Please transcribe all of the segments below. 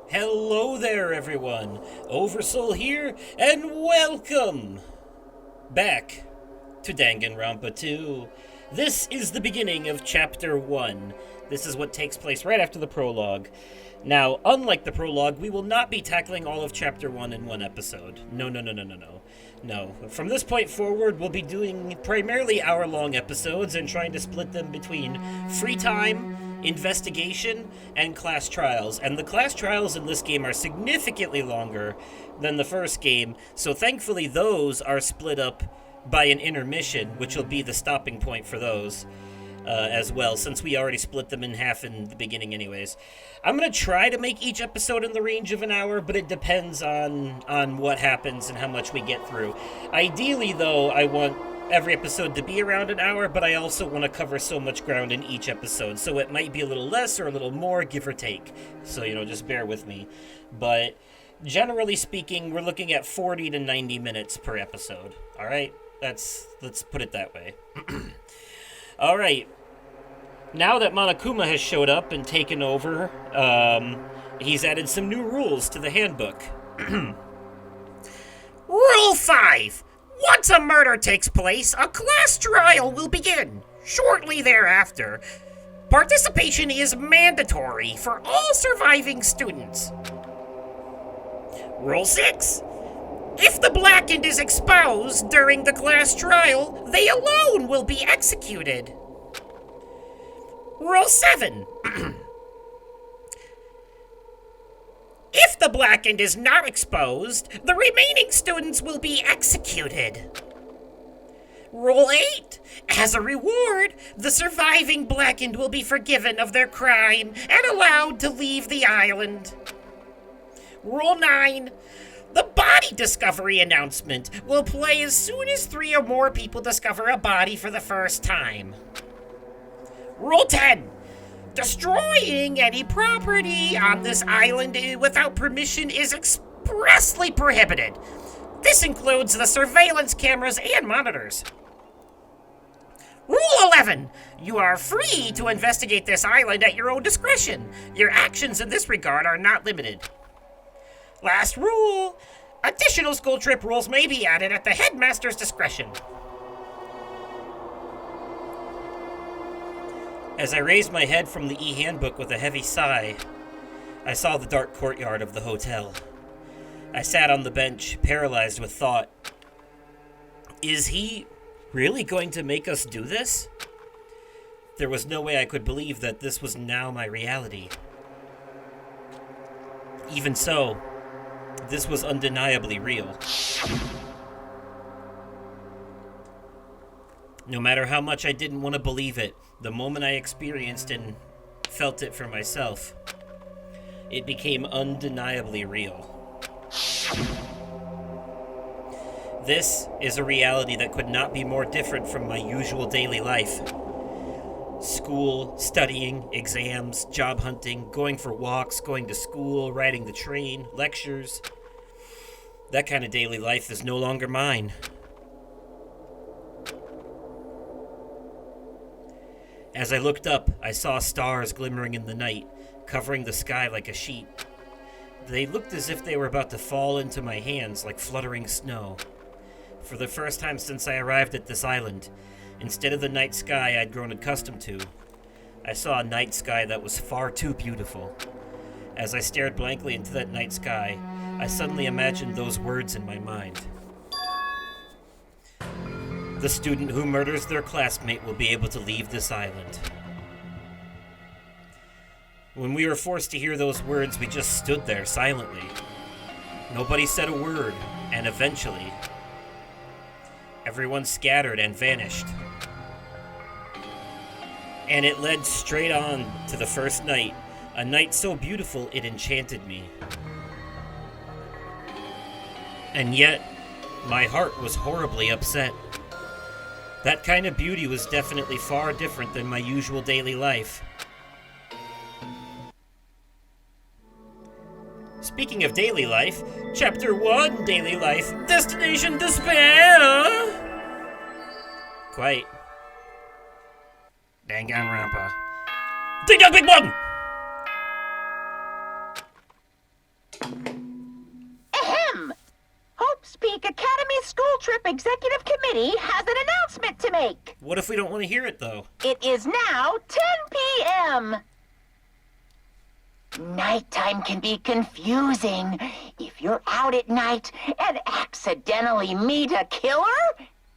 Hello there, everyone. Oversoul here, and welcome back to Danganronpa 2. This is the beginning of Chapter 1. This is what takes place right after the prologue. Now, unlike the prologue, we will not be tackling all of Chapter 1 in one episode. No, no, no, no, no, no. No. From this point forward, we'll be doing primarily hour-long episodes and trying to split them between free time, investigation, and class trials. And the class trials in this game are significantly longer than the first game, so thankfully those are split up by an intermission, which will be the stopping point for those as well, since we already split them in half in the beginning anyways. I'm going to try to make each episode in the range of an hour, but it depends on what happens and how much we get through. Ideally, though, I want every episode to be around an hour, but I also want to cover so much ground in each episode, so it might be a little less or a little more, give or take. So, just bear with me. But generally speaking, we're looking at 40 to 90 minutes per episode. All right? Let's put it that way. All right. Now that Monokuma has showed up and taken over, he's added some new rules to the handbook. Rule 5. Once a murder takes place, a class trial will begin. Shortly thereafter, participation is mandatory for all surviving students. Rule 6. If the blackened is exposed during the class trial, they alone will be executed. Rule 7. If the blackened is not exposed, the remaining students will be executed. Rule 8. As a reward, the surviving blackened will be forgiven of their crime and allowed to leave the island. Rule 9. The body discovery announcement will play as soon as 3 or more people discover a body for the first time. Rule 10. Destroying any property on this island without permission is expressly prohibited. This includes the surveillance cameras and monitors. Rule 11. You are free to investigate this island at your own discretion. Your actions in this regard are not limited. Last rule. Additional school trip rules may be added at the headmaster's discretion. As I raised my head from the e-handbook with a heavy sigh, I saw the dark courtyard of the hotel. I sat on the bench, paralyzed with thought. Is he really going to make us do this? There was no way I could believe that this was now my reality. Even so, this was undeniably real. No matter how much I didn't want to believe it, the moment I experienced and felt it for myself, it became undeniably real. This is a reality that could not be more different from my usual daily life. School, studying, exams, job hunting, going for walks, going to school, riding the train, lectures. That kind of daily life is no longer mine. As I looked up, I saw stars glimmering in the night, covering the sky like a sheet. They looked as if they were about to fall into my hands like fluttering snow. For the first time since I arrived at this island, instead of the night sky I'd grown accustomed to, I saw a night sky that was far too beautiful. As I stared blankly into that night sky, I suddenly imagined those words in my mind. The student who murders their classmate will be able to leave this island. When we were forced to hear those words, we just stood there silently. Nobody said a word, and eventually, everyone scattered and vanished. And it led straight on to the first night, a night so beautiful it enchanted me. And yet, my heart was horribly upset. That kind of beauty was definitely far different than my usual daily life. Speaking of daily life, Chapter 1, Daily Life, Destination Despair! Quite. Danganronpa. Ding dong, big one! Ahem! Hope's Peak Academy School Trip Executive Committee has an announcement to make. What if we don't want to hear it, though? It is now 10 p.m. Nighttime can be confusing. If you're out at night and accidentally meet a killer,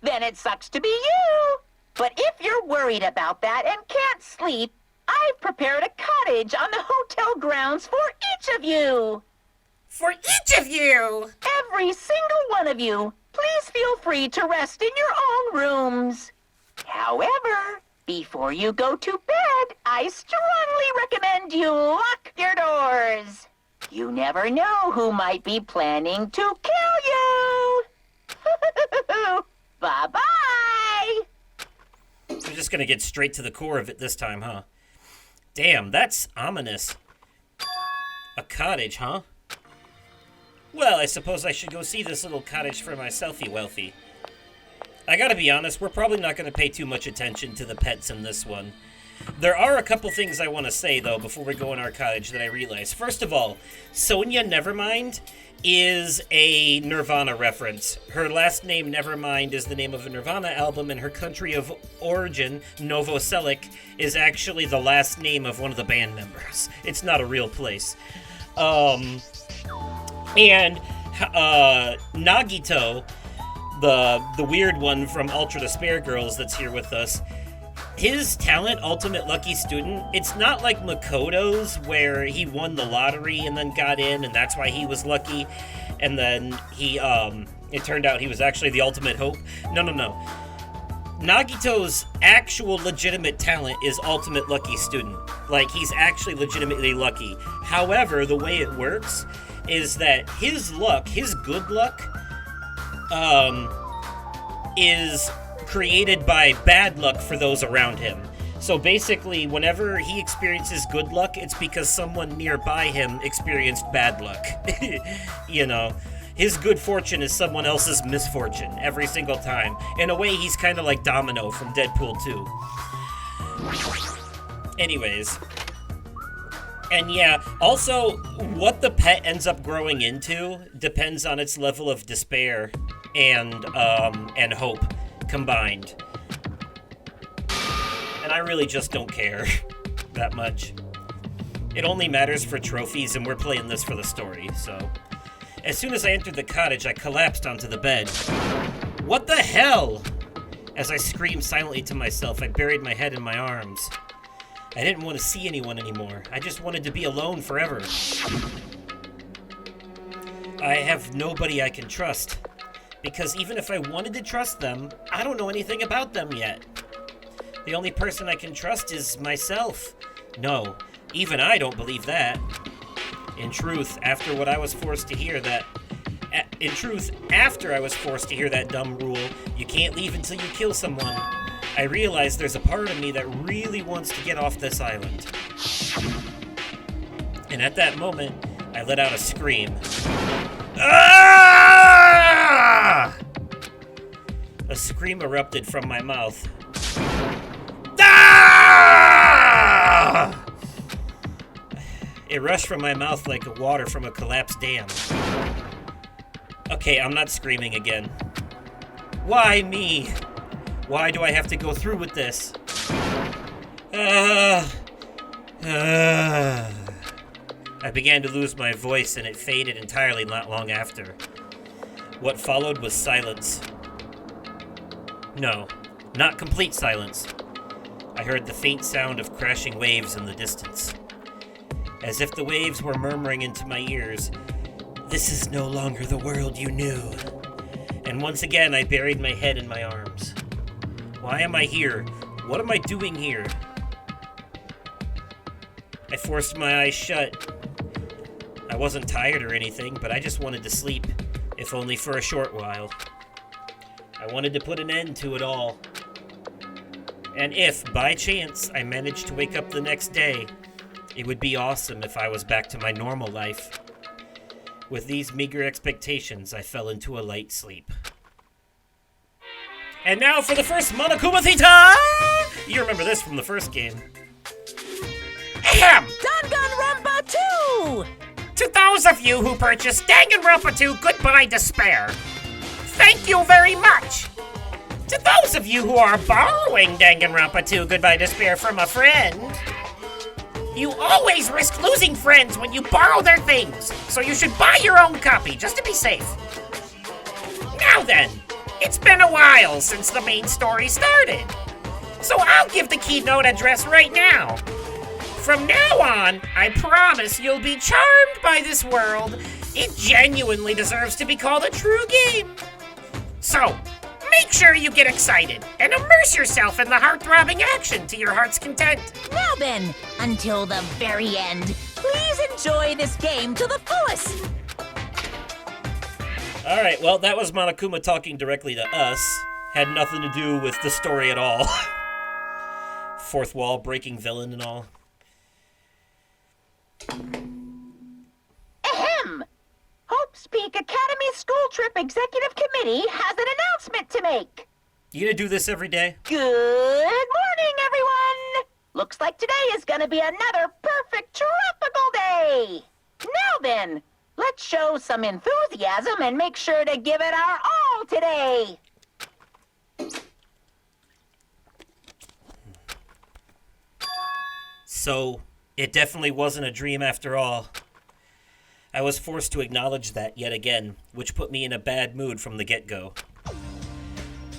then it sucks to be you. But if you're worried about that and can't sleep, I've prepared a cottage on the hotel grounds for each of you. For each of you! Every single one of you, please feel free to rest in your own rooms. However, before you go to bed, I strongly recommend you lock your doors. You never know who might be planning to kill you. Bye-bye. We're just gonna get straight to the core of it this time, huh? Damn, that's ominous. A cottage, huh? Well, I suppose I should go see this little cottage for myselfy wealthy. I gotta be honest, we're probably not gonna pay too much attention to the pets in this one. There are a couple things I want to say, though, before we go in our cottage that I realized. First of all, Sonia Nevermind is a Nirvana reference. Her last name, Nevermind, is the name of a Nirvana album, and her country of origin, Novoselic, is actually the last name of one of the band members. It's not a real place. And Nagito, the weird one from Ultra Despair Girls that's here with us, his talent, Ultimate Lucky Student, it's not like Makoto's where he won the lottery and then got in and that's why he was lucky and then he, it turned out he was actually the Ultimate Hope. No. Nagito's actual legitimate talent is Ultimate Lucky Student. Like, he's actually legitimately lucky. However, the way it works is that his luck, his good luck, is created by bad luck for those around him. So basically, whenever he experiences good luck, it's because someone nearby him experienced bad luck. You know, his good fortune is someone else's misfortune every single time. In a way, he's kind of like Domino from Deadpool 2. Anyways. And yeah, also, what the pet ends up growing into depends on its level of despair and hope combined. And I really just don't care that much. It only matters for trophies, and we're playing this for the story, so. As soon as I entered the cottage, I collapsed onto the bed. What the hell? As I screamed silently to myself, I buried my head in my arms. I didn't want to see anyone anymore. I just wanted to be alone forever. I have nobody I can trust. Because even if I wanted to trust them, I don't know anything about them yet. The only person I can trust is myself. No, even I don't believe that. In truth, after I was forced to hear that dumb rule, you can't leave until you kill someone, I realized there's a part of me that really wants to get off this island. And at that moment, I let out a scream. Ah! A scream erupted from my mouth. Ah! It rushed from my mouth like water from a collapsed dam. Okay, I'm not screaming again. Why me? Why do I have to go through with this? I began to lose my voice and it faded entirely not long after. What followed was silence. No, not complete silence. I heard the faint sound of crashing waves in the distance. As if the waves were murmuring into my ears, "This is no longer the world you knew." And once again, I buried my head in my arms. Why am I here? What am I doing here? I forced my eyes shut. I wasn't tired or anything, but I just wanted to sleep, if only for a short while. I wanted to put an end to it all. And if, by chance, I managed to wake up the next day, it would be awesome if I was back to my normal life. With these meager expectations, I fell into a light sleep. And now for the first Monokuma Theta! You remember this from the first game. Ahem! Danganronpa 2! To those of you who purchased Danganronpa 2 Goodbye Despair, thank you very much. To those of you who are borrowing Danganronpa 2 Goodbye Despair from a friend, you always risk losing friends when you borrow their things, so you should buy your own copy just to be safe. Now then, it's been a while since the main story started, so I'll give the keynote address right now. From now on, I promise you'll be charmed by this world. It genuinely deserves to be called a true game. So, make sure you get excited and immerse yourself in the heart-throbbing action to your heart's content. Now then, until the very end, please enjoy this game to the fullest. Alright, well, that was Monokuma talking directly to us. Had nothing to do with the story at all. Fourth wall breaking villain and all. Ahem! Hope's Peak Academy School Trip Executive Committee has an announcement to make. You gonna do this every day? Good morning, everyone! Looks like today is gonna be another perfect tropical day. Now then, let's show some enthusiasm and make sure to give it our all today. So, it definitely wasn't a dream after all. I was forced to acknowledge that yet again, which put me in a bad mood from the get-go.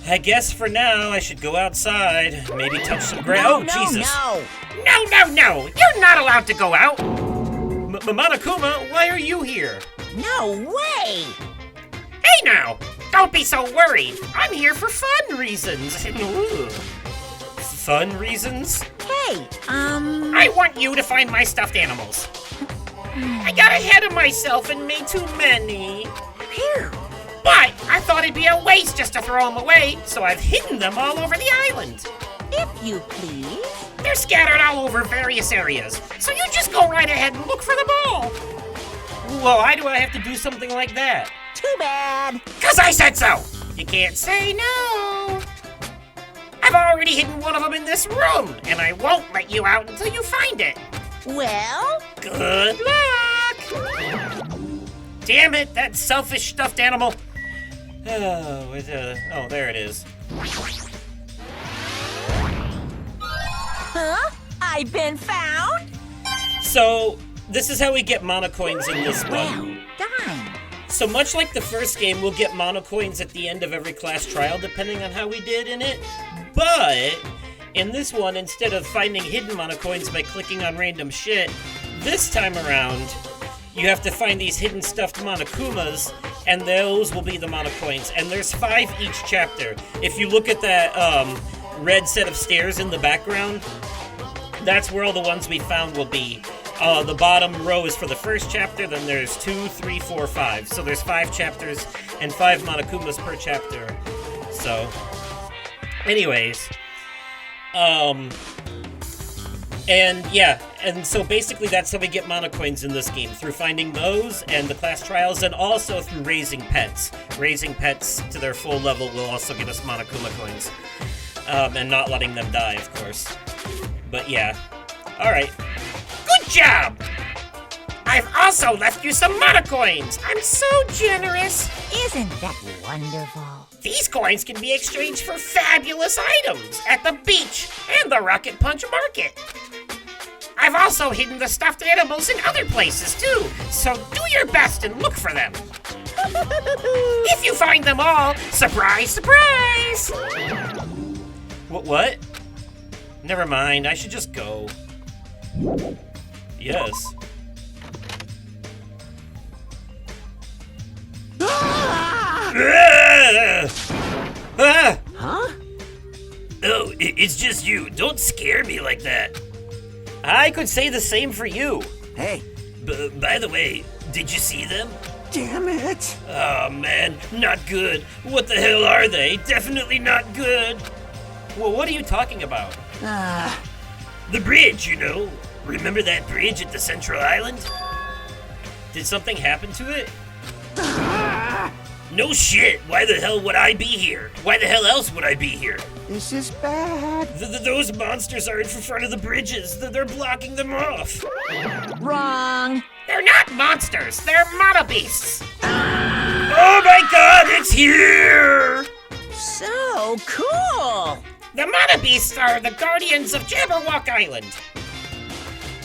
I guess for now I should go outside, maybe touch some ground. Oh, Jesus. No! You're not allowed to go out! Monokuma, why are you here? No way! Hey now! Don't be so worried. I'm here for fun reasons. Ooh. Fun reasons? Hey, I want you to find my stuffed animals. I got ahead of myself and made too many. Here. But I thought it'd be a waste just to throw them away, so I've hidden them all over the island. If you please. They're scattered all over various areas, so you just go right ahead and look for them all. Well, why do I have to do something like that? Too bad. 'Cause I said so. You can't say no. I've already hidden one of them in this room, and I won't let you out until you find it. Well? Good luck! Damn it, that selfish stuffed animal. Oh, there it is. Huh? I've been found? So, this is how we get monocoins in this Well one. done. So much like the first game, we'll get monocoins at the end of every class trial, depending on how we did in it. But, in this one, instead of finding hidden monocoins by clicking on random shit, this time around, you have to find these hidden stuffed Monokumas, and those will be the monocoins. And there's 5 each chapter. If you look at that red set of stairs in the background, that's where all the ones we found will be. The bottom row is for the first chapter, then there's 2, 3, 4, 5. So there's 5 chapters and 5 Monokumas per chapter. So, anyways, and yeah, and so basically that's how we get monocoins in this game, through finding those and the class trials, and also through raising pets. Raising pets to their full level will also get us Monokuma coins. And not letting them die, of course. But yeah. Alright. Good job! I've also left you some monocoins. I'm so generous. Isn't that wonderful? These coins can be exchanged for fabulous items at the beach and the Rocket Punch Market. I've also hidden the stuffed animals in other places too, so do your best and look for them. If you find them all, surprise, surprise! What? Never mind, I should just go. Yes. Huh? Oh, it's just you. Don't scare me like that. I could say the same for you. Hey, By the way, did you see them? damn it! Oh man, not good. What the hell are they? Definitely not good. Well, what are you talking about? The bridge, you know. Remember that bridge at the Central Island? Did something happen to it? No shit. Why the hell would I be here? Why the hell else would I be here? This is bad. Those monsters are in front of the bridges. They're blocking them off. Wrong. They're They're not monsters, they're mono beasts. Oh my god, it's here! So cool! The mono beasts are the guardians of Jabberwock Island.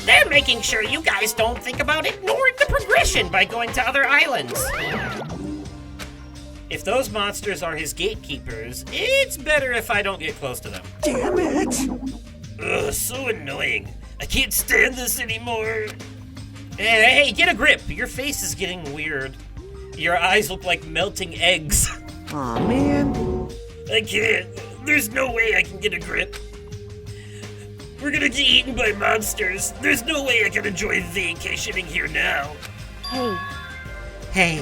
They're making sure you guys don't think about ignoring the progression by going to other islands. If those monsters are his gatekeepers, it's better if I don't get close to them. Damn it! Ugh, so annoying. I can't stand this anymore. Hey, get a grip. Your face is getting weird. Your eyes look like melting eggs. Aw, man. I can't. There's no way I can get a grip. We're gonna get eaten by monsters. There's no way I can enjoy vacationing here now. Hey,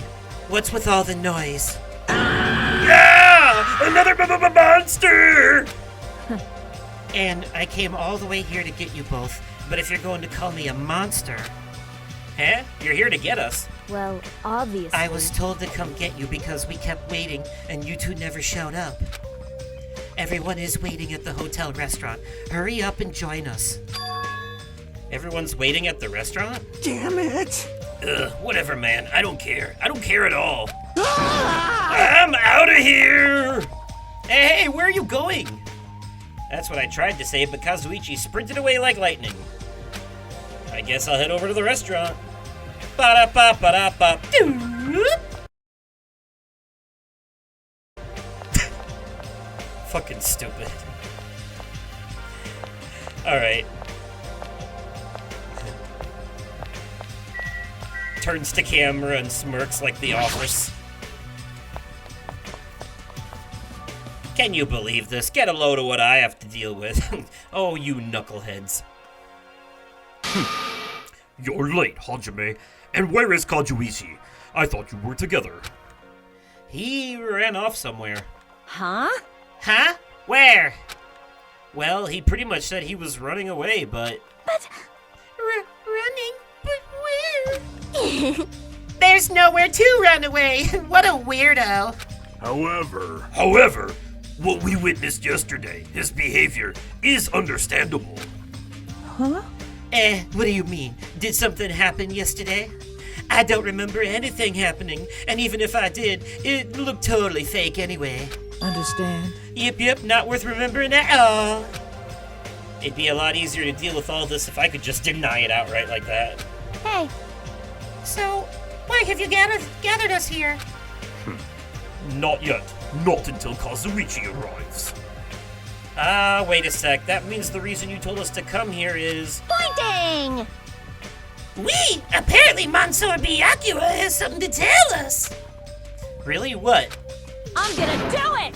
what's with all the noise? Ah! Another monster! And I came all the way here to get you both, but if you're going to call me a monster... Huh? You're here to get us. Well, obviously. I was told to come get you because we kept waiting and you two never showed up. Everyone is waiting at the hotel restaurant. Hurry up and join us. Everyone's waiting at the restaurant? Damn it! Ugh, whatever, man. I don't care. I don't care at all. I'm out of here! Hey, where are you going? That's what I tried to say, but Kazuichi sprinted away like lightning. I guess I'll head over to the restaurant. Ba-da-ba-ba-da-ba. Fucking stupid. Alright. Turns to camera and smirks like The Office. Can you believe this? Get a load of what I have to deal with. Oh, you knuckleheads. You're late, Hajime. And where is Kazuichi? I thought you were together. He ran off somewhere. Huh? Huh? Where? Well, he pretty much said he was running away, but... Running? But where? There's nowhere to run away. What a weirdo. However, what we witnessed yesterday, his behavior is understandable. What do you mean? Did something happen yesterday? I don't remember anything happening, and even if I did, it looked totally fake anyway. Understand? Yep, not worth remembering at all. It'd be a lot easier to deal with all this if I could just deny it outright like that. Hey, So, why have you gathered us here? Not yet. Not until Kazuichi arrives. Ah, wait a sec. That means the reason you told us to come here is... pointing! Apparently Mansoor Byakuya has something to tell us. Really? What? I'm gonna do it!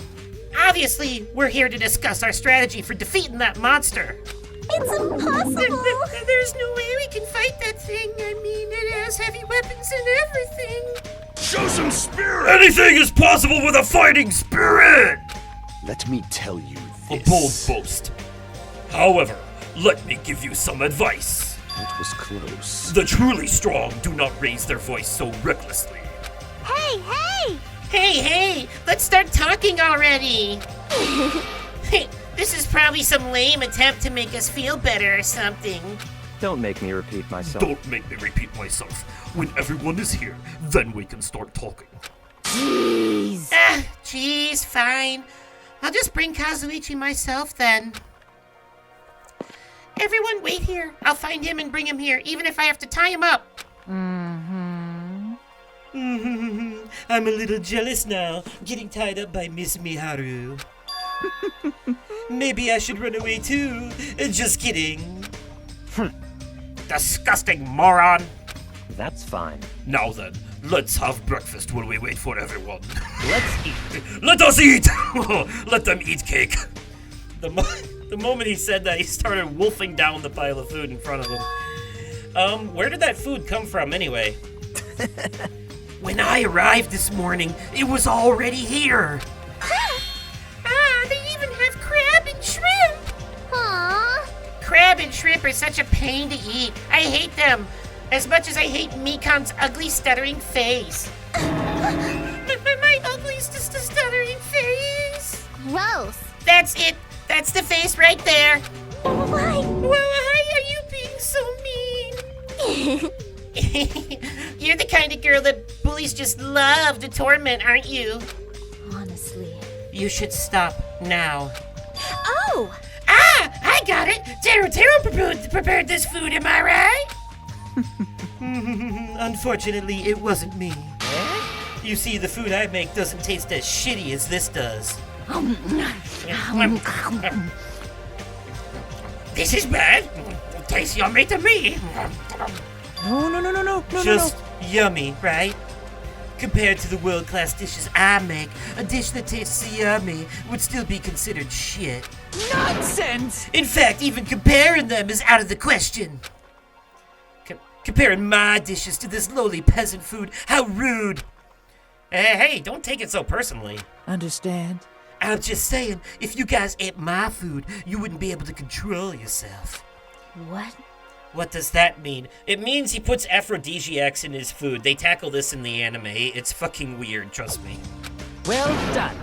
Obviously, we're here to discuss our strategy for defeating that monster. It's impossible! There's no way we can fight that thing. I mean, it has heavy weapons and everything. Show some spirit! Anything is possible with a fighting spirit! Let me tell you A this. bold boast. However, let me give you some advice. It was close. The truly strong do not raise their voice so recklessly. Hey! Hey, let's start talking already. Hey, this is probably some lame attempt to make us feel better or something. Don't make me repeat myself. Don't make me repeat myself. When everyone is here, then we can start talking. Jeez, fine. I'll just bring Kazuichi myself then. Everyone wait here. I'll find him and bring him here, even if I have to tie him up. I'm a little jealous now, getting tied up by Miss Miharu. Maybe I should run away too. Just kidding. Disgusting moron! That's fine. Now then, let's have breakfast while we wait for everyone. Let's eat. Let us eat! Let them eat cake. The moment he said that, he started wolfing down the pile of food in front of him. Where did that food come from anyway? When I arrived this morning, it was already here. They even have crab and shrimp. Aww. Crab and shrimp are such a pain to eat. I hate them. As much as I hate Mikan's ugly, stuttering face. My ugly, stuttering face. Gross. That's it. That's the face right there. Oh my. Well, why are you being so mean? You're the kind of girl that bullies just love to torment, aren't you? Honestly. You should stop now. Oh! I got it! Taro prepared this food, am I right? Unfortunately, it wasn't me. You see, the food I make doesn't taste as shitty as this does. This is bad. Tastes yummy to me. No. Just yummy, right? Compared to the world-class dishes I make, a dish that tastes yummy would still be considered shit. Nonsense! In fact, even comparing them is out of the question. Comparing my dishes to this lowly peasant food, how rude! Hey, don't take it so personally. Understand? I'm just saying, if you guys ate my food, you wouldn't be able to control yourself. What? What does that mean? It means he puts aphrodisiacs in his food. They tackle this in the anime. It's fucking weird, trust me. Well done.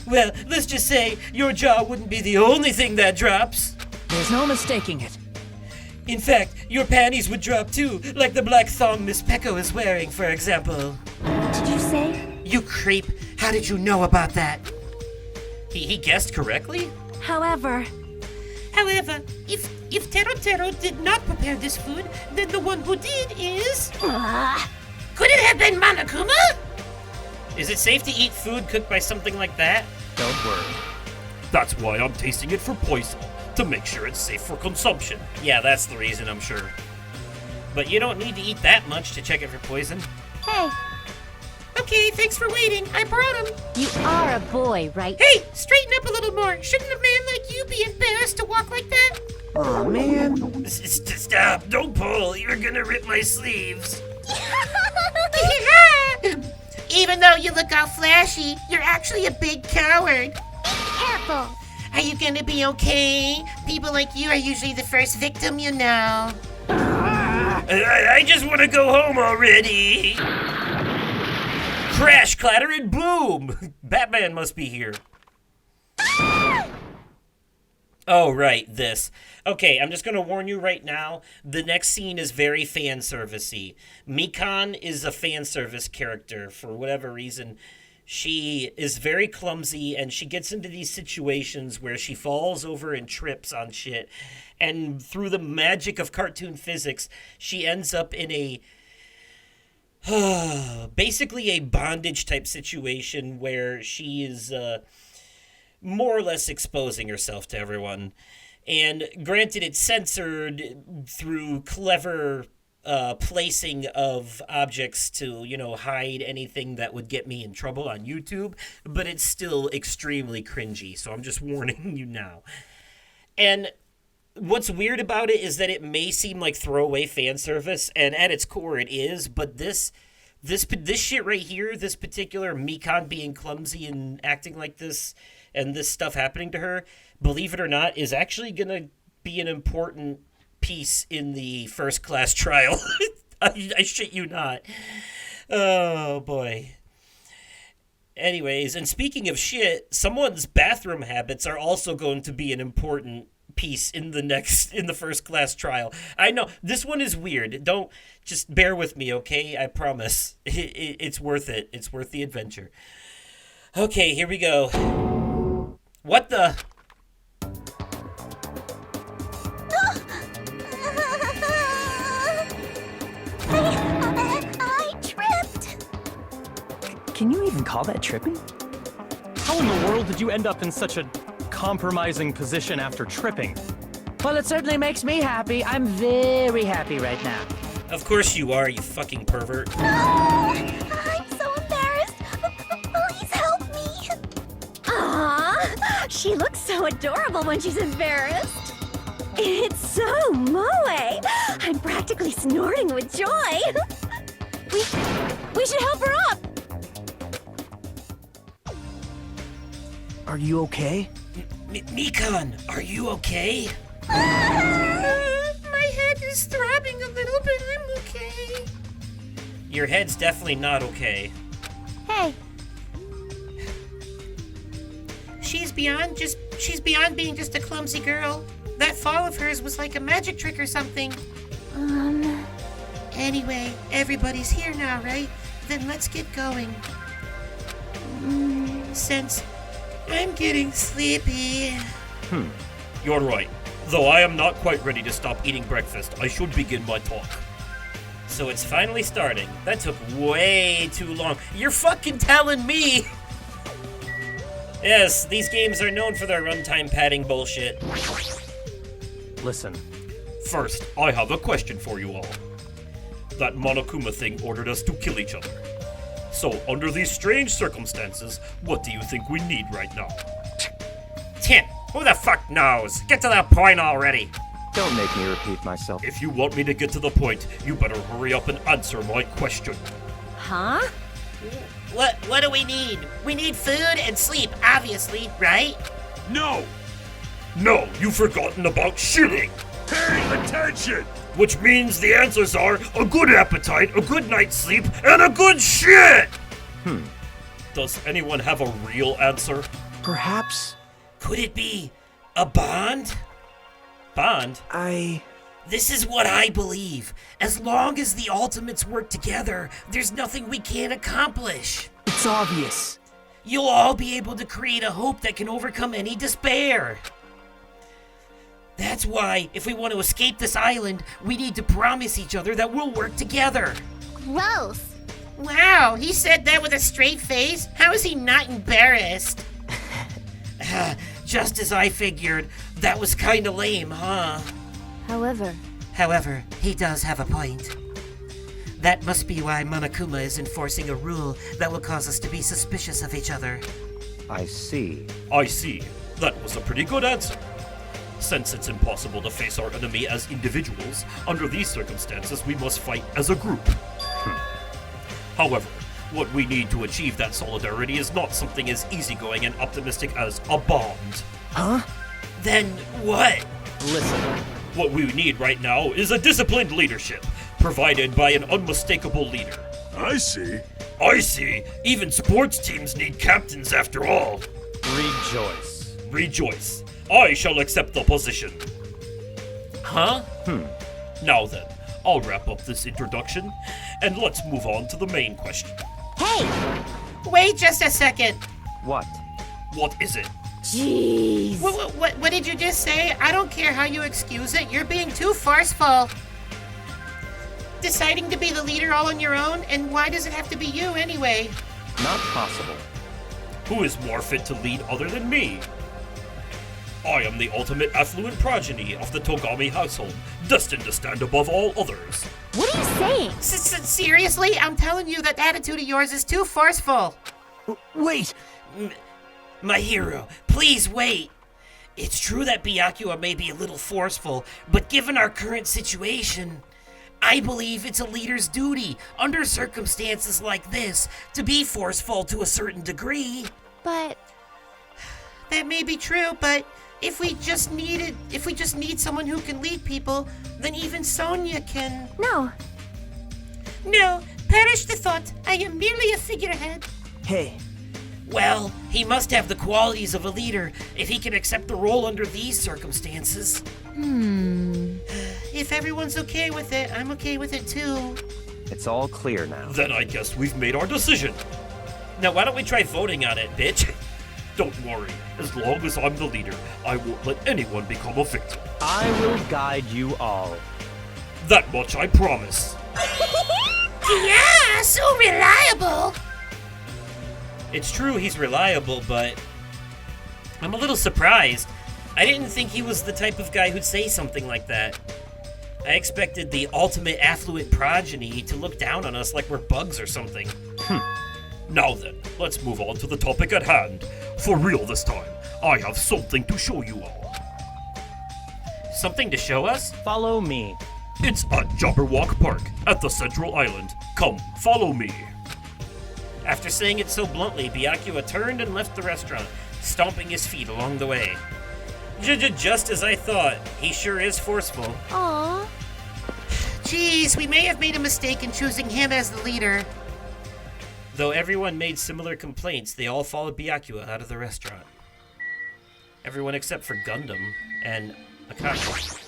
Well, let's just say your jaw wouldn't be the only thing that drops. There's no mistaking it. In fact, your panties would drop too, like the black thong Miss Pecco is wearing, for example. Did you say? You creep. How did you know about that? He guessed correctly? However, if Tero did not prepare this food, then the one who did is... Could it have been Monokuma? Is it safe to eat food cooked by something like that? Don't worry. That's why I'm tasting it for poison, to make sure it's safe for consumption. Yeah, that's the reason, I'm sure. But you don't need to eat that much to check it for poison. hey, Okay, thanks for waiting. I brought him. you are a boy, right? Hey, straighten up a little more. Shouldn't a man like you be embarrassed to walk like that? Aw, man. Stop, don't pull. You're gonna rip my sleeves. Even though you look all flashy, you're actually a big coward. Careful. Are you gonna be okay? People like you are usually the first victim, you know. I just want to go home already. Crash, clatter, and boom! Batman must be here. Oh, right, this. Okay, I'm just going to warn you right now. The next scene is very fan servicey. Mikan is a fan service character for whatever reason. She is very clumsy, and she gets into these situations where she falls over and trips on shit. And through the magic of cartoon physics, she ends up in a basically a bondage type situation where she is more or less exposing herself to everyone. And granted, it's censored through clever placing of objects to, hide anything that would get me in trouble on YouTube, but it's still extremely cringy, so I'm just warning you now. And what's weird about it is that it may seem like throwaway fan service, and at its core it is, but this shit right here, this particular Mikan being clumsy and acting like this, and this stuff happening to her, believe it or not, is actually gonna be an important piece in the first class trial. I shit you not. Oh boy. Anyways, and speaking of shit, someone's bathroom habits are also going to be an important piece in the first class trial. I know this one is weird. Don't just bear with me, okay? I promise. It's worth it. It's worth the adventure. Okay, here we go. What the? I tripped. Can you even call that tripping? How in the world did you end up in such a compromising position after tripping? Well, it certainly makes me happy. I'm very happy right now. Of course you are, you fucking pervert. I'm so embarrassed. Please help me. Aww, she looks so adorable when she's embarrassed. It's so moe. I'm practically snorting with joy. We should help her up. Are you okay? Mikan, are you okay? My head is throbbing a little bit. I'm okay. Your head's definitely not okay. Hey, She's beyond being just a clumsy girl. That fall of hers was like a magic trick or something. Anyway, everybody's here now, right? Then let's get going. Since I'm getting sleepy. You're right. Though I am not quite ready to stop eating breakfast, I should begin my talk. So it's finally starting. That took way too long. You're fucking telling me! Yes, these games are known for their runtime padding bullshit. Listen, First, I have a question for you all. That Monokuma thing ordered us to kill each other. So, under these strange circumstances, what do you think we need right now? Tim, who the fuck knows? Get to the point already. Don't make me repeat myself. If you want me to get to the point, you better hurry up and answer my question. Huh? What do we need? We need food and sleep, obviously, right? No! No, you've forgotten about shitting! Pay attention! Which means the answers are a good appetite, a good night's sleep, and a good shit! Does anyone have a real answer? Perhaps Could it be a bond? Bond? This is what I believe. As long as the Ultimates work together, there's nothing we can't accomplish. it's obvious. You'll all be able to create a hope that can overcome any despair. That's why, if we want to escape this island, we need to promise each other that we'll work together. Gross. Wow, he said that with a straight face? How is he not embarrassed? Just as I figured. That was kinda lame, huh? However, he does have a point. That must be why Monokuma is enforcing a rule that will cause us to be suspicious of each other. I see. I see. That was a pretty good answer. Since it's impossible to face our enemy as individuals, under these circumstances we must fight as a group. However, what we need to achieve that solidarity is not something as easygoing and optimistic as a bond. Huh? Then what? listen. What we need right now is a disciplined leadership, provided by an unmistakable leader. I see. I see. Even sports teams need captains after all. Rejoice. Rejoice. I shall accept the position. Huh? Now then, I'll wrap up this introduction, and let's move on to the main question. Hey! Wait just a second. What? What is it? Jeez. What did you just say? I don't care how you excuse it. You're being too farceful. Deciding to be the leader all on your own? And why does it have to be you anyway? Not possible. Who is more fit to lead other than me? I am the ultimate affluent progeny of the Togami household, destined to stand above all others. What are you saying? Seriously? I'm telling you that attitude of yours is too farceful. Wait! My hero, please wait. It's true that Byakuya may be a little forceful, but given our current situation, I believe it's a leader's duty, under circumstances like this, to be forceful to a certain degree. But That may be true, but if we just need someone who can lead people, then even Sonia can. no. No, perish the thought. I am merely a figurehead. Hey, Well, he must have the qualities of a leader if he can accept the role under these circumstances. If everyone's okay with it, I'm okay with it too. it's all clear now. Then I guess we've made our decision. Now why don't we try voting on it, bitch? Don't worry, as long as I'm the leader, I won't let anyone become a victim. I will guide you all. That much I promise. Yeah, so reliable. It's true he's reliable, but I'm a little surprised. I didn't think he was the type of guy who'd say something like that. I expected the ultimate affluent progeny to look down on us like we're bugs or something. Now then, let's move on to the topic at hand. For real this time, I have something to show you all. Something to show us? Follow me. It's at Jabberwock Park, at the Central Island. Come, follow me. After saying it so bluntly, Byakuya turned and left the restaurant, stomping his feet along the way. Just as I thought, he sure is forceful. Aw. Geez, we may have made a mistake in choosing him as the leader. Though everyone made similar complaints, they all followed Byakuya out of the restaurant. Everyone except for Gundam and Akako.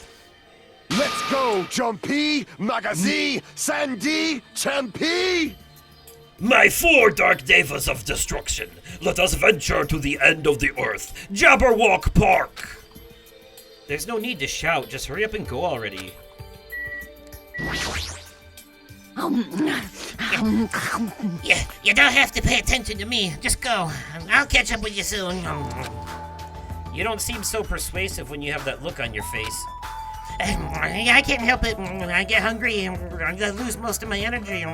Let's go, Jumpy, Magazi, Sandy, Champy! My 4 dark devas of destruction, let us venture to the end of the earth, Jabberwock Park! There's no need to shout, just hurry up and go already. You don't have to pay attention to me. Just go. I'll catch up with you soon. You don't seem so persuasive when you have that look on your face. I can't help it. I get hungry and I lose most of my energy.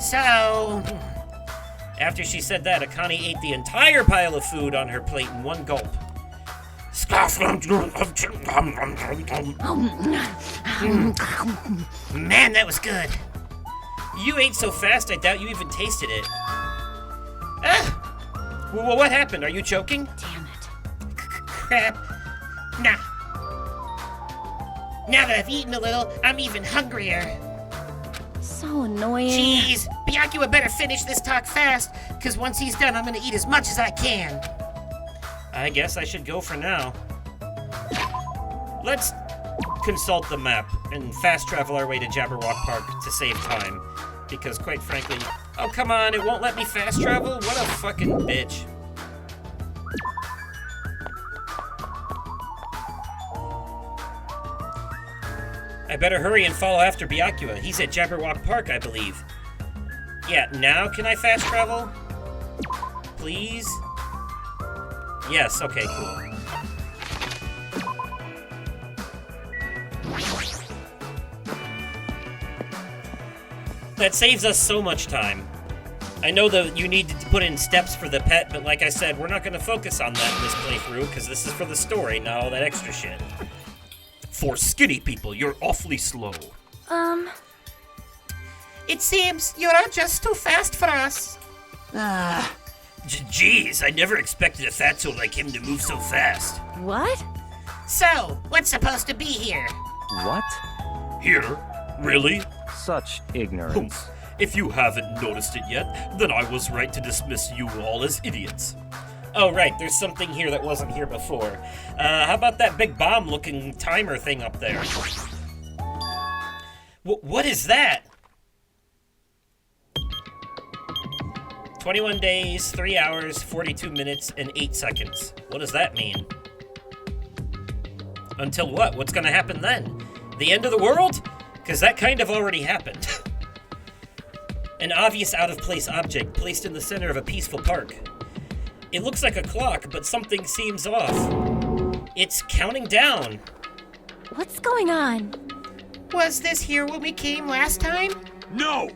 So... After she said that, Akane ate the entire pile of food on her plate in one gulp. Man, that was good. You ate so fast, I doubt you even tasted it. Well, what happened? Are you choking? Damn it. Crap. Nah. Now that I've eaten a little, I'm even hungrier. So annoying. Jeez, Byakuya better finish this talk fast, because once he's done, I'm gonna eat as much as I can. I guess I should go for now. Let's consult the map and fast travel our way to Jabberwock Park to save time. Because quite frankly... Oh, come on, it won't let me fast travel? What a fucking bitch. I better hurry and follow after Byakuya. He's at Jabberwock Park, I believe. Yeah, now can I fast travel? Please? Yes, okay, cool. That saves us so much time. I know that you need to put in steps for the pet, but like I said, we're not going to focus on that in this playthrough, because this is for the story, not all that extra shit. For skinny people, you're awfully slow. It seems you're just too fast for us. Jeez, I never expected a fatso like him to move so fast. What? So, what's supposed to be here? What? Here? Really? Such ignorance. If you haven't noticed it yet, then I was right to dismiss you all as idiots. Oh, right, there's something here that wasn't here before. How about that big bomb-looking timer thing up there? What is that? 21 days, 3 hours, 42 minutes, and 8 seconds. What does that mean? Until what? What's gonna happen then? The end of the world? Because that kind of already happened. An obvious out-of-place object placed in the center of a peaceful park. It looks like a clock, but something seems off. It's counting down. What's going on? Was this here when we came last time? No,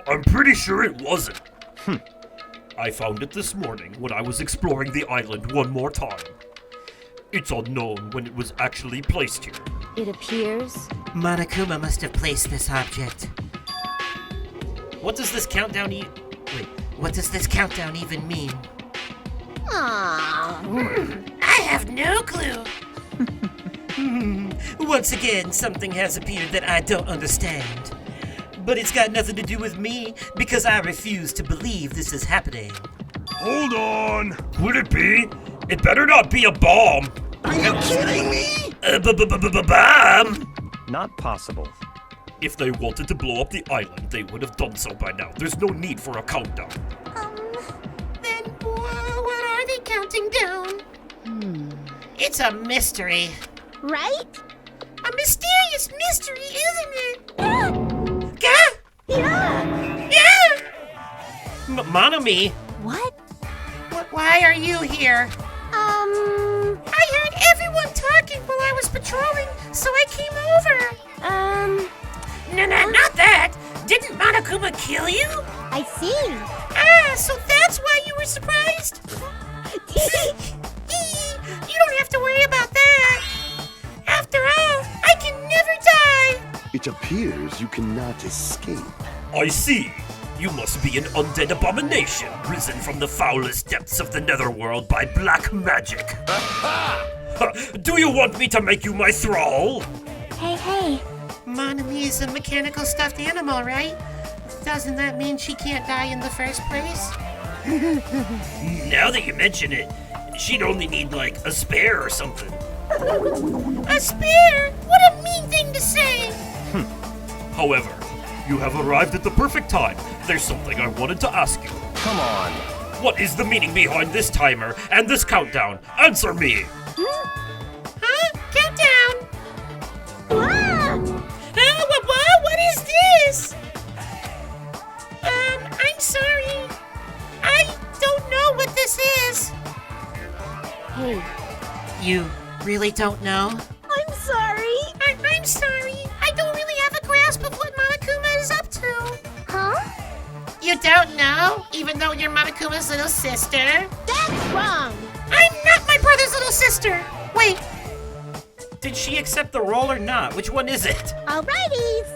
I'm pretty sure it wasn't. I found it this morning when I was exploring the island one more time. It's unknown when it was actually placed here. It appears. Monokuma must have placed this object. What does this countdown What does this countdown even mean? Aww. I have no clue. Once again, something has appeared that I don't understand. But it's got nothing to do with me, because I refuse to believe this is happening. Hold on! Could it be? It better not be a bomb. Are you kidding me? Bomb? Not possible. If they wanted to blow up the island, they would have done so by now. There's no need for a countdown. Then what are they counting down? It's a mystery. Right? A mysterious mystery, isn't it? Yeah. Yeah! Monomi! What? Why are you here? I heard everyone talking while I was patrolling, so I came over. No, not that! Didn't Monokuma kill you? I see. So that's why you were surprised? You don't have to worry about that. After all, I can never die. It appears you cannot escape. I see. You must be an undead abomination, risen from the foulest depths of the netherworld by black magic. Do you want me to make you my thrall? Hey. Monomi is a mechanical stuffed animal, right? Doesn't that mean she can't die in the first place? Now that you mention it, she'd only need, like, a spare or something. A spear? What a to say. However, you have arrived at the perfect time. There's something I wanted to ask you. Come on. What is the meaning behind this timer and this countdown? Answer me! Huh? Countdown. Ah! What is this? I'm sorry. I don't know what this is. Hey, You really don't know? I'm sorry. I'm sorry. I don't really have a grasp of what Monokuma is up to. Huh? You don't know? Even though you're Monokuma's little sister? That's wrong. I'm not my brother's little sister. Wait. Did she accept the role or not? Which one is it? Alrighties.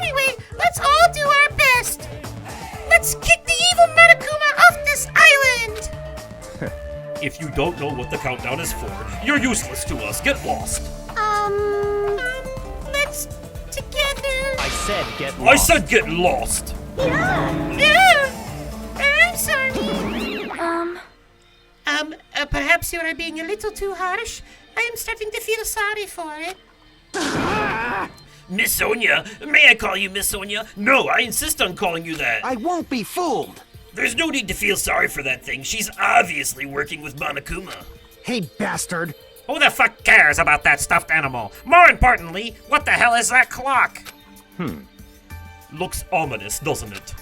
Anyway, let's all do our best. Let's kick the evil Monokuma off this island. If you don't know what the countdown is for, you're useless to us. Get lost. Let's together. I said get I lost. said get lost. Yeah. I'm sorry. Perhaps you are being a little too harsh. I am starting to feel sorry for it. Miss Sonia? May I call you Miss Sonia? No, I insist on calling you that. I won't be fooled. There's no need to feel sorry for that thing. She's obviously working with Monokuma. Hey, bastard. Who the fuck cares about that stuffed animal? More importantly, what the hell is that clock? Looks ominous, doesn't it?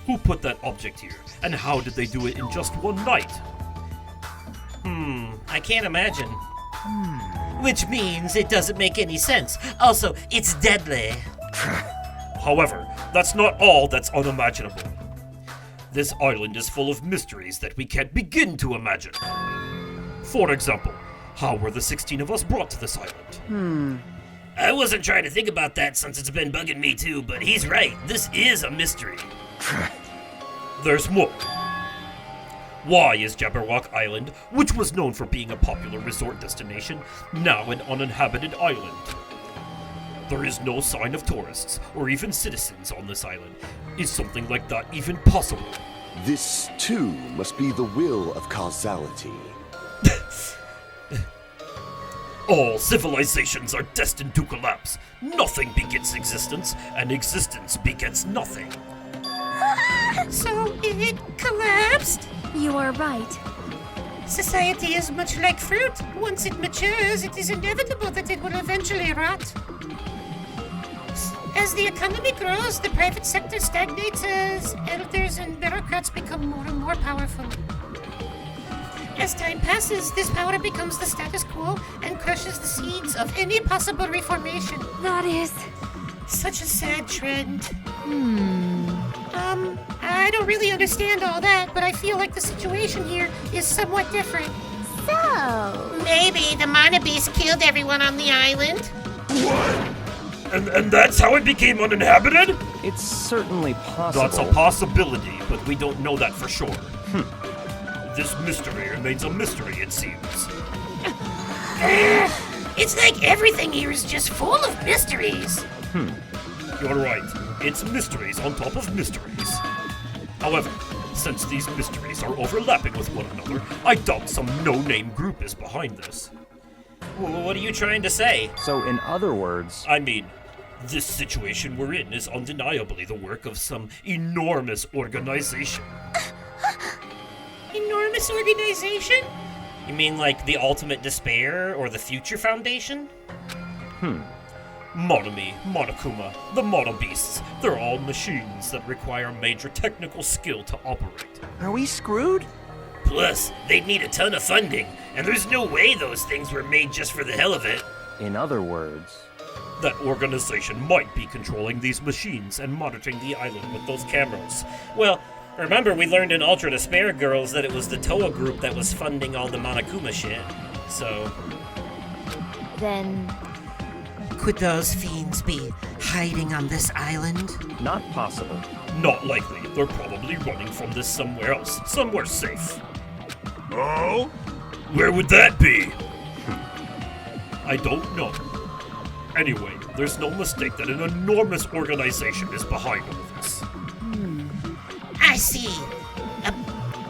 Who put that object here? And how did they do it in just one night? I can't imagine. Which means it doesn't make any sense. Also, it's deadly. However, that's not all that's unimaginable. This island is full of mysteries that we can't begin to imagine. For example, how were the 16 of us brought to this island? I wasn't trying to think about that since it's been bugging me too, but he's right. This is a mystery. There's more. Why is Jabberwock Island, which was known for being a popular resort destination, now an uninhabited island? There is no sign of tourists or even citizens on this island. Is something like that even possible? This, too, must be the will of causality. All civilizations are destined to collapse. Nothing begets existence, and existence begets nothing. So it collapsed? You are right. Society is much like fruit. Once it matures, it is inevitable that it will eventually rot. As the economy grows, the private sector stagnates as elders and bureaucrats become more and more powerful. As time passes, this power becomes the status quo and crushes the seeds of any possible reformation. That is... Such a sad trend. I don't really understand all that, but I feel like the situation here is somewhat different. So... Maybe the Mana Beast killed everyone on the island. And that's how it became uninhabited? It's certainly possible. That's a possibility, but we don't know that for sure. This mystery remains a mystery, it seems. It's like everything here is just full of mysteries. You're right. It's mysteries on top of mysteries. However, since these mysteries are overlapping with one another, I doubt some no-name group is behind this. What are you trying to say? So, in other words, I mean, this situation we're in is undeniably the work of some enormous organization. Enormous organization? You mean like the Ultimate Despair or the Future Foundation? Monomi, Monokuma, the Mono Beasts, they're all machines that require major technical skill to operate. Are we screwed? Plus, they'd need a ton of funding, and there's no way those things were made just for the hell of it. in other words, That organization might be controlling these machines and monitoring the island with those cameras. Well, remember we learned in Ultra Despair Girls that it was the Toa group that was funding all the Monokuma shit. So... Then... Could those fiends be hiding on this island? not possible. Not likely. They're probably running from this somewhere else, somewhere safe. Oh? Where would that be? I don't know. Anyway, there's no mistake that an enormous organization is behind all this. I see.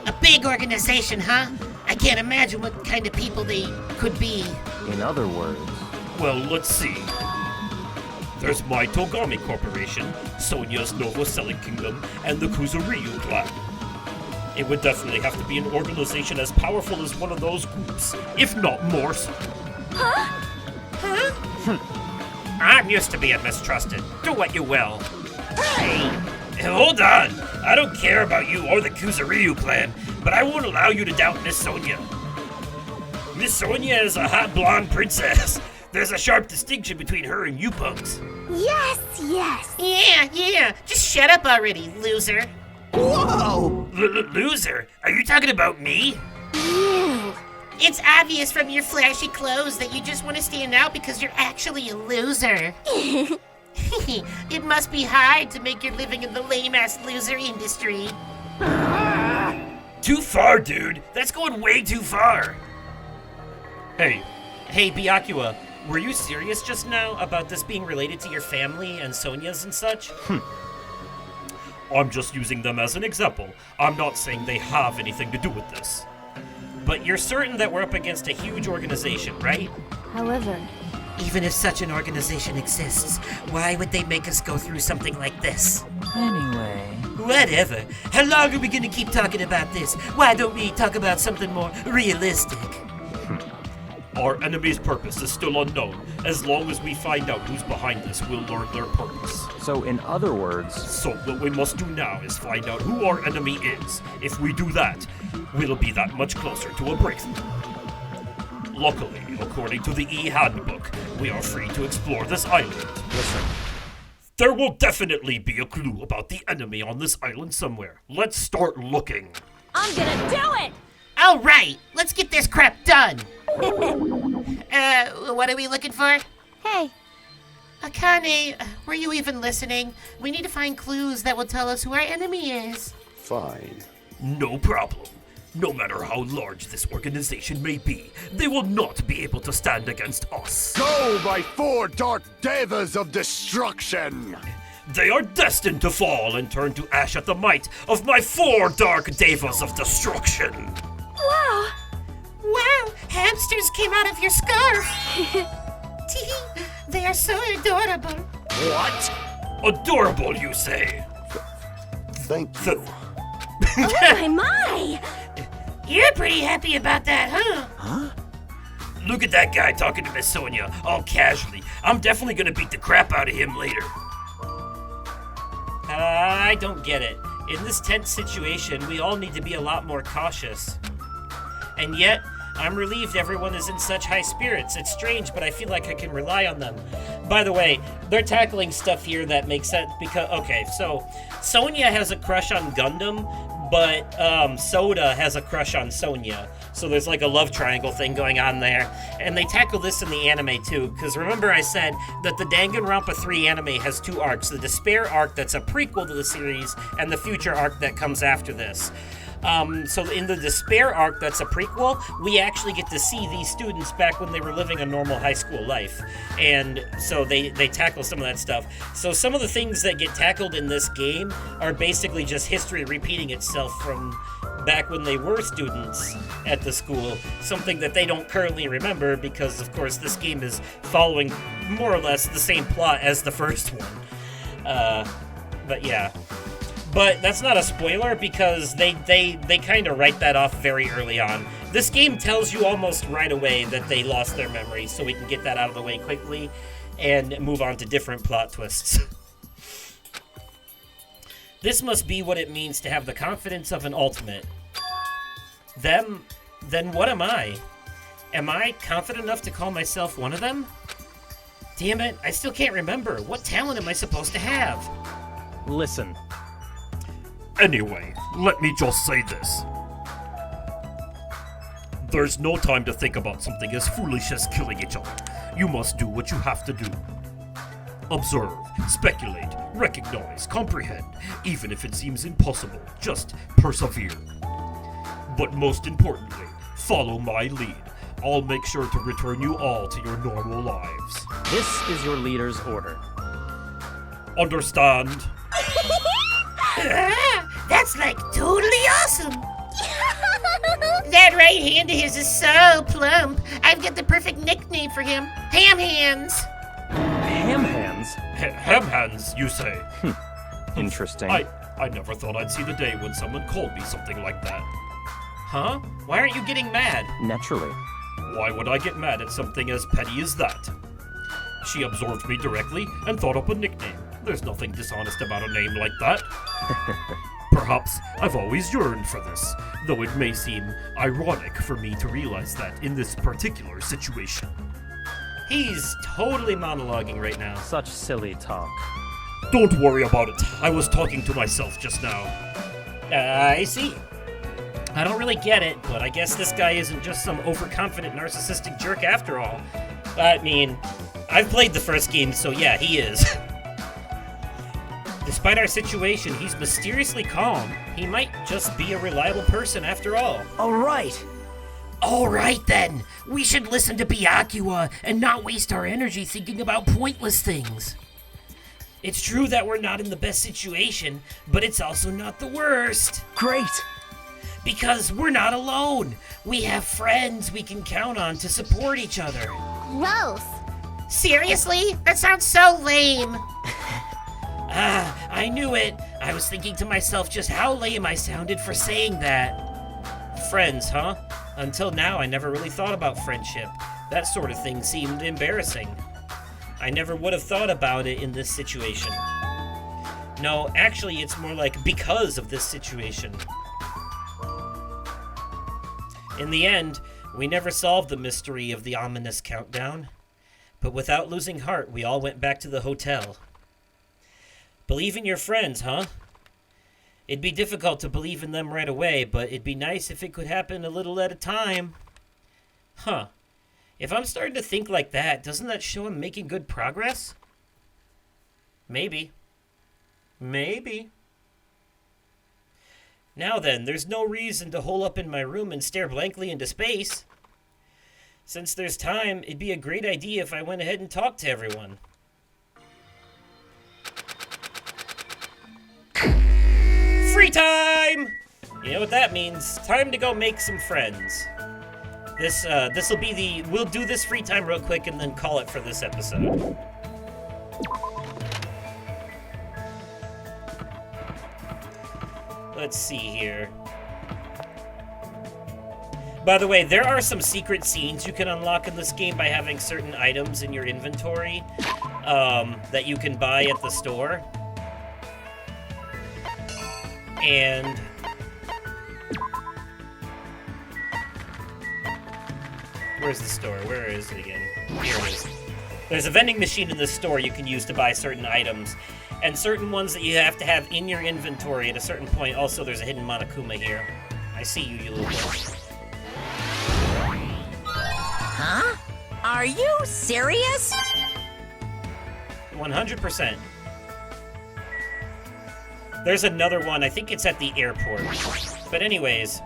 A big organization, huh? I can't imagine what kind of people they could be. In other words, Well, let's see. There's my Togami Corporation, Sonya's Nova Selling Kingdom, and the Kuzuryu clan. It would definitely have to be an organization as powerful as one of those groups, if not more so. I'm used to being mistrusted. Do what you will. Hey, hold on. I don't care about you or the Kuzuryu clan, but I won't allow you to doubt Miss Sonya. Miss Sonya is a hot blonde princess. There's a sharp distinction between her and you punks. Yes, yes. Yeah. Just shut up already, loser. Whoa! Loser? Are you talking about me? You. It's obvious from your flashy clothes that you just want to stand out because you're actually a loser. It must be hard to make your living in the lame-ass loser industry. Too far, dude. That's going way too far. Hey, Byakuya, were you serious just now about this being related to your family and Sonya's and such? I'm just using them as an example. I'm not saying they have anything to do with this. But you're certain that we're up against a huge organization, right? However, Even if such an organization exists, why would they make us go through something like this? Anyway. Whatever. How long are we gonna keep talking about this? Why don't we talk about something more realistic? Our enemy's purpose is still unknown. As long as we find out who's behind this, we'll learn their purpose. So, in other words, So what we must do now is find out who our enemy is. If we do that, we'll be that much closer to a breakthrough. Luckily, according to the E-Handbook, we are free to explore this island. listen, There will definitely be a clue about the enemy on this island somewhere. Let's start looking. I'm gonna do it! All right, let's get this crap done. What are we looking for? Hey, Akane, were you even listening? We need to find clues that will tell us who our enemy is. Fine. No problem. No matter how large this organization may be, they will not be able to stand against us. Go, my four dark devas of destruction! They are destined to fall and turn to ash at the might of my four dark devas of destruction. wow! Wow, hamsters came out of your scarf. Tee, they are so adorable. What? Adorable, you say? Thank you. Oh my! You're pretty happy about that, huh? Look at that guy talking to Miss Sonya, all casually. I'm definitely gonna beat the crap out of him later. I don't get it. In this tense situation, we all need to be a lot more cautious. And yet, I'm relieved everyone is in such high spirits. It's strange, but I feel like I can rely on them. By the way, they're tackling stuff here that makes sense because, okay, so Sonya has a crush on Gundam, but Soda has a crush on Sonya. So there's like a love triangle thing going on there. And they tackle this in the anime too, because remember I said that the Danganronpa 3 anime has two arcs, the Despair arc that's a prequel to the series, and the Future arc that comes after this. So in the Despair arc, that's a prequel, we actually get to see these students back when they were living a normal high school life. And so they tackle some of that stuff. So some of the things that get tackled in this game are basically just history repeating itself from back when they were students at the school, something that they don't currently remember because, of course, this game is following more or less the same plot as the first one. But yeah. But that's not a spoiler because they kind of write that off very early on. This game tells you almost right away that they lost their memory, so we can get that out of the way quickly and move on to different plot twists. This must be what it means to have the confidence of an ultimate. Then what am I? Am I confident enough to call myself one of them? Damn it, I still can't remember. What talent am I supposed to have? Listen, Anyway, let me just say this. There's no time to think about something as foolish as killing each other. You must do what you have to do. Observe, speculate, recognize, comprehend. Even if it seems impossible, just persevere. But most importantly, follow my lead. I'll make sure to return you all to your normal lives. this is your leader's order. Understand? That's like totally awesome. That right hand of his is so plump. I've got the perfect nickname for him. Ham Hands. Ham hands? Ham hands, you say? Interesting. I never thought I'd see the day when someone called me something like that. Huh? Why aren't you getting mad? Naturally. Why would I get mad at something as petty as that? She absorbed me directly and thought up a nickname. There's nothing dishonest about a name like that. Perhaps I've always yearned for this, though it may seem ironic for me to realize that in this particular situation. He's totally monologuing right now. Such silly talk. Don't worry about it. I was talking to myself just now. I see. I don't really get it, but I guess this guy isn't just some overconfident narcissistic jerk after all. I mean, I've played the first game, so yeah, he is. Despite our situation, he's mysteriously calm. He might just be a reliable person after all. All right. All right then, we should listen to Byakuya and not waste our energy thinking about pointless things. It's true that we're not in the best situation, but it's also not the worst. Great. Because we're not alone. We have friends we can count on to support each other. Gross. Seriously? That sounds so lame. I knew it. I was thinking to myself just how lame I sounded for saying that. Friends, huh? Until now, I never really thought about friendship. That sort of thing seemed embarrassing. I never would have thought about it in this situation. No, actually, it's more like because of this situation. In the end, we never solved the mystery of the ominous countdown. But without losing heart, we all went back to the hotel. Believe in your friends, huh? It'd be difficult to believe in them right away, but it'd be nice if it could happen a little at a time. Huh. If I'm starting to think like that, doesn't that show I'm making good progress? Maybe. Maybe. Now then, there's no reason to hole up in my room and stare blankly into space. Since there's time, it'd be a great idea if I went ahead and talked to everyone. Free time! You know what that means. Time to go make some friends. This'll be the... We'll do this free time real quick and then call it for this episode. Let's see here. By the way, there are some secret scenes you can unlock in this game by having certain items in your inventory that you can buy at the store. And where's the store? Where is it again? Here it is. There's a vending machine in the store you can use to buy certain items, and certain ones that you have to have in your inventory at a certain point. Also, there's a hidden Monokuma here. I see you, you little bitch. Huh? Are you serious? 100%. There's another one. I think it's at the airport. But anyways.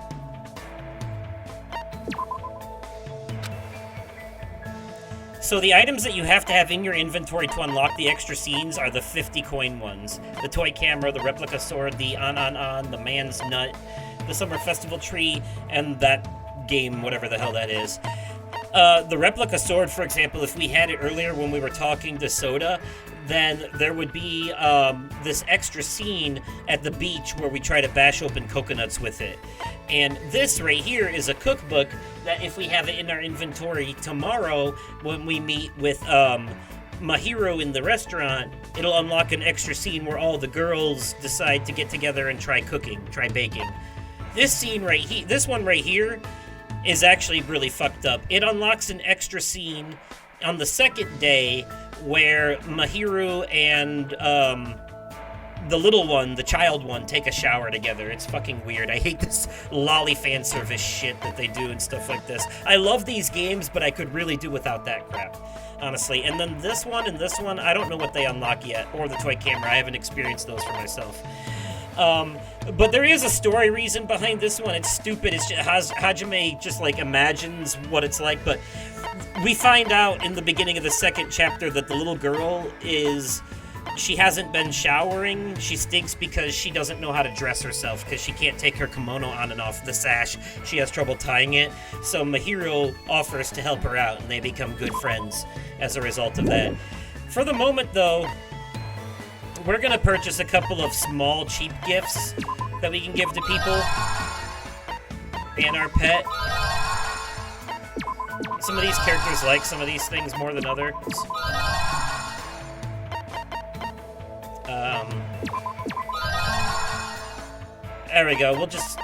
So the items that you have to have in your inventory to unlock the extra scenes are the 50 coin ones. The toy camera, the replica sword, the on, the man's nut, the summer festival tree, and that game, whatever the hell that is. The replica sword, for example, if we had it earlier when we were talking to Soda, then there would be this extra scene at the beach where we try to bash open coconuts with it. And this right here is a cookbook that if we have it in our inventory tomorrow when we meet with Mahiro in the restaurant, it'll unlock an extra scene where all the girls decide to get together and try baking. This scene right here, this one right here, is actually really fucked up. It unlocks an extra scene on the second day where Mahiro and the little one, the child one, take a shower together. It's fucking weird. I hate this lolly fan service shit that they do and stuff like this. I love these games, but I could really do without that crap, honestly. And then this one and this one, I don't know what they unlock yet, or the toy camera. I haven't experienced those for myself. But there is a story reason behind this one. It's stupid. It's just, Hajime just like imagines what it's like, but we find out in the beginning of the second chapter that the little girl she hasn't been showering. She stinks because she doesn't know how to dress herself because she can't take her kimono on and off the sash. She has trouble tying it. So Mahiro offers to help her out and they become good friends as a result of that. For the moment though, we're gonna purchase a couple of small, cheap gifts that we can give to people and our pet. Some of these characters like some of these things more than others. There we go. We'll just,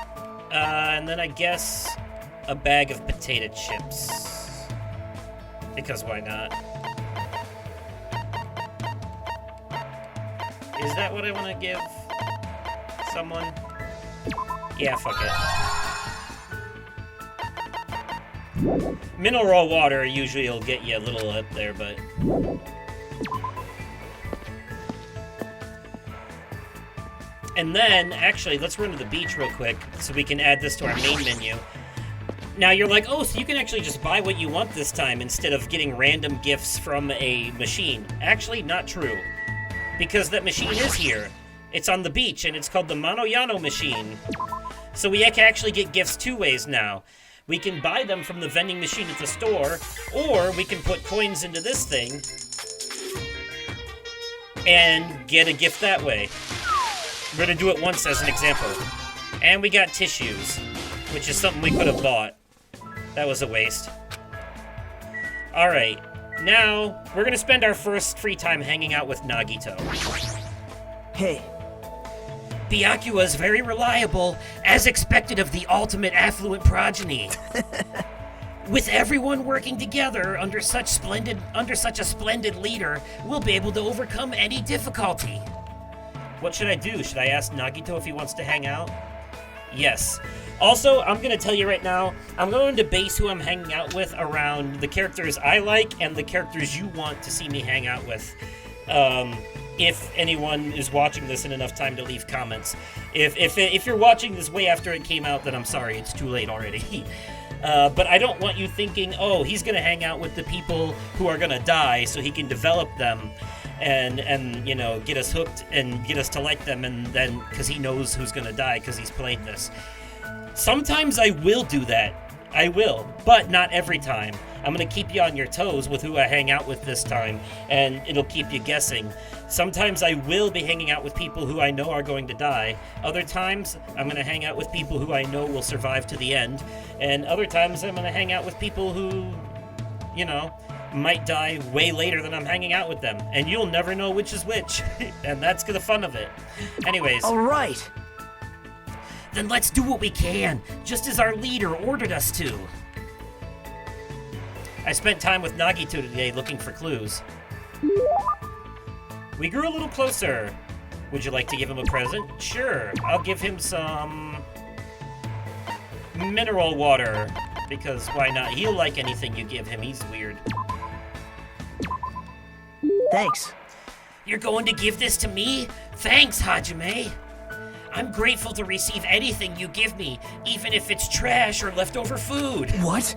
and then I guess a bag of potato chips. Because why not? Is that what I want to give someone? Yeah, fuck it. Mineral water usually will get you a little up there, but... And then, actually, let's run to the beach real quick so we can add this to our main menu. Now you're like, oh, so you can actually just buy what you want this time instead of getting random gifts from a machine. Actually, not true. Because that machine is here. It's on the beach, and it's called the Manoyano machine. So we can actually get gifts two ways now. We can buy them from the vending machine at the store, or we can put coins into this thing and get a gift that way. We're gonna do it once as an example. And we got tissues, which is something we could have bought. That was a waste. Alright, now we're gonna spend our first free time hanging out with Nagito. Hey. Byakuya is very reliable, as expected of the ultimate affluent progeny. With everyone working together under such a splendid leader, we'll be able to overcome any difficulty. What should I do? Should I ask Nagito if he wants to hang out? Yes. Also, I'm gonna tell you right now, I'm going to base who I'm hanging out with around the characters I like and the characters you want to see me hang out with. If anyone is watching this in enough time to leave comments. If you're watching this way after it came out, then I'm sorry, it's too late already. But I don't want you thinking, oh, he's gonna hang out with the people who are gonna die so he can develop them and you know, get us hooked and get us to like them, and then because he knows who's gonna die because he's played this. Sometimes I will do that. I will, but not every time. I'm gonna keep you on your toes with who I hang out with this time, and it'll keep you guessing. Sometimes I will be hanging out with people who I know are going to die. Other times, I'm gonna hang out with people who I know will survive to the end. And other times, I'm gonna hang out with people who, you know, might die way later than I'm hanging out with them. And you'll never know which is which. And that's the fun of it. Anyways. All right. Then let's do what we can, just as our leader ordered us to. I spent time with Nagito today looking for clues. We grew a little closer. Would you like to give him a present? Sure, I'll give him some mineral water, because why not? He'll like anything you give him. He's weird. Thanks. You're going to give this to me? Thanks, Hajime. I'm grateful to receive anything you give me, even if it's trash or leftover food. What?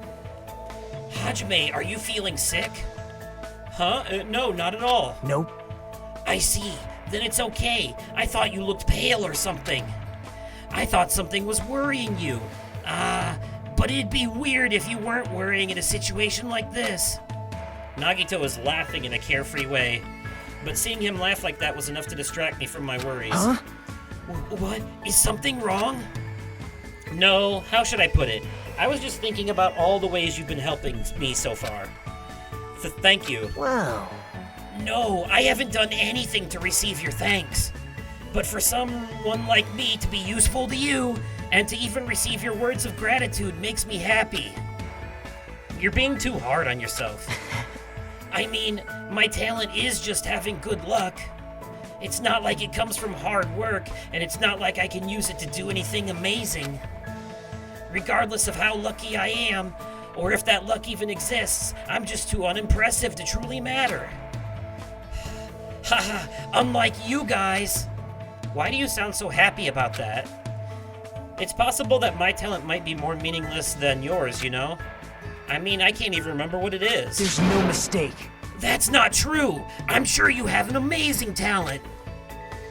Hajime, are you feeling sick? Huh? No, not at all. Nope. I see. Then it's okay. I thought you looked pale or something. I thought something was worrying you. But it'd be weird if you weren't worrying in a situation like this. Nagito was laughing in a carefree way, but seeing him laugh like that was enough to distract me from my worries. Huh? What? Is something wrong? No, how should I put it? I was just thinking about all the ways you've been helping me so far. Thank you. Wow. No, I haven't done anything to receive your thanks. But for someone like me to be useful to you, and to even receive your words of gratitude makes me happy. You're being too hard on yourself. I mean, my talent is just having good luck. It's not like it comes from hard work, and it's not like I can use it to do anything amazing. Regardless of how lucky I am, or if that luck even exists, I'm just too unimpressive to truly matter. Haha, unlike you guys. Why do you sound so happy about that? It's possible that my talent might be more meaningless than yours, you know? I mean, I can't even remember what it is. There's no mistake. That's not true. I'm sure you have an amazing talent.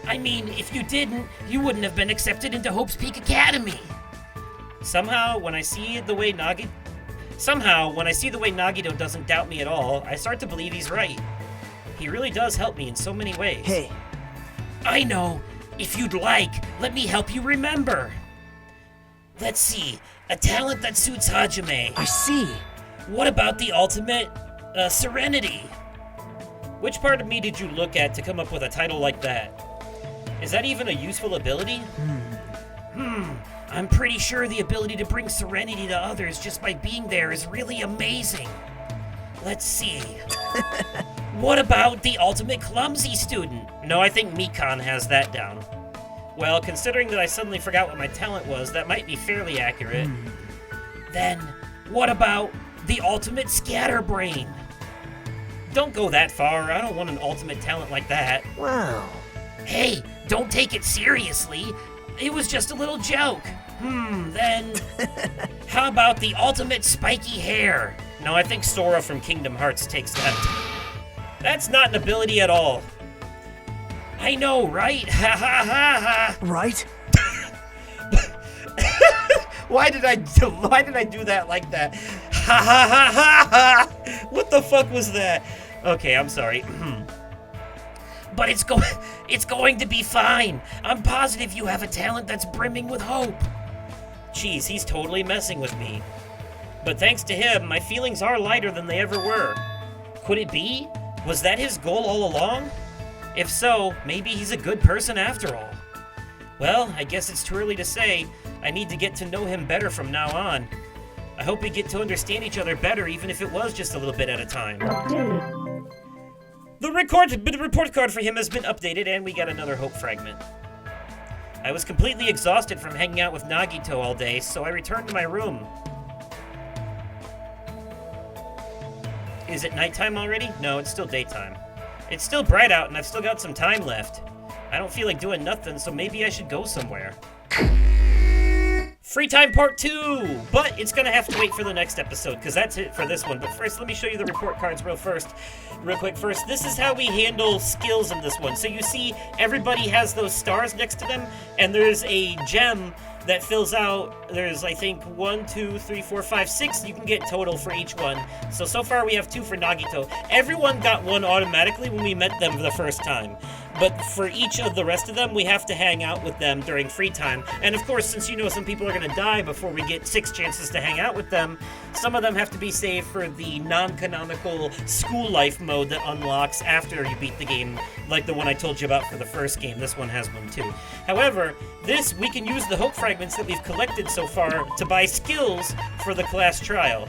I mean, if you didn't, you wouldn't have been accepted into Hope's Peak Academy. Somehow, when I see the way Nagito doesn't doubt me at all, I start to believe he's right. He really does help me in so many ways. Hey. I know. If you'd like, let me help you remember. Let's see. A talent that suits Hajime. I see. What about the ultimate serenity? Which part of me did you look at to come up with a title like that? Is that even a useful ability? I'm pretty sure the ability to bring serenity to others just by being there is really amazing. Let's see. What about the ultimate clumsy student? No, I think Mikan has that down. Well, considering that I suddenly forgot what my talent was, that might be fairly accurate. Then, what about the ultimate scatterbrain? Don't go that far. I don't want an ultimate talent like that. Wow. Hey, don't take it seriously. It was just a little joke. Then how about the ultimate spiky hair? No, I think Sora from Kingdom Hearts takes that. That's not an ability at all. I know, right? Ha ha ha ha. Right? Why did I do that like that? Ha ha ha ha ha! What the fuck was that? Okay, I'm sorry. But it's going to be fine. I'm positive you have a talent that's brimming with hope. Jeez, he's totally messing with me. But thanks to him, my feelings are lighter than they ever were. Could it be? Was that his goal all along? If so, maybe he's a good person after all. Well, I guess it's too early to say. I need to get to know him better from now on. I hope we get to understand each other better, even if it was just a little bit at a time. The report card for him has been updated, and we got another hope fragment. I was completely exhausted from hanging out with Nagito all day, so I returned to my room. Is it nighttime already? No, it's still daytime. It's still bright out, and I've still got some time left. I don't feel like doing nothing, so maybe I should go somewhere. Free time part 2! But it's gonna have to wait for the next episode, because that's it for this one. But first, let me show you the report cards real quick first. This is how we handle skills in this one. So you see, everybody has those stars next to them, and there's a gem that fills out, there's I think 1, 2, 3, 4, 5, 6 you can get total for each one. So far we have 2 for Nagito. Everyone got 1 automatically when we met them for the first time. But for each of the rest of them, we have to hang out with them during free time. And of course, since you know some people are gonna die before we get 6 chances to hang out with them, some of them have to be saved for the non-canonical school life mode that unlocks after you beat the game, like the one I told you about for the first game. This one has one too. However, we can use the hope fragments that we've collected so far to buy skills for the class trial.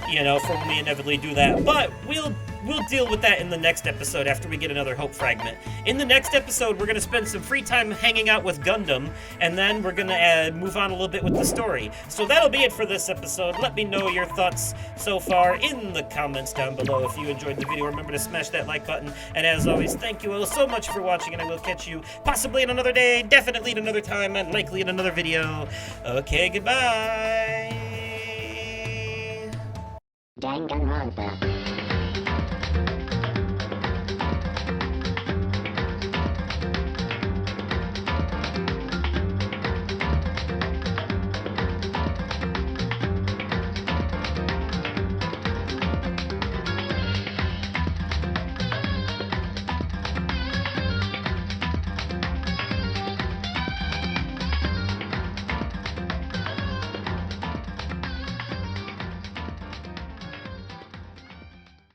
You know, for when we inevitably do that. But we'll deal with that in the next episode after we get another hope fragment. In the next episode, we're going to spend some free time hanging out with Gundam, and then we're going to move on a little bit with the story. So that'll be it for this episode. Let me know your thoughts so far in the comments down below. If you enjoyed the video, remember to smash that like button. And as always, thank you all so much for watching, and I will catch you possibly in another day, definitely at another time, and likely in another video. Okay, goodbye! Danganronpa.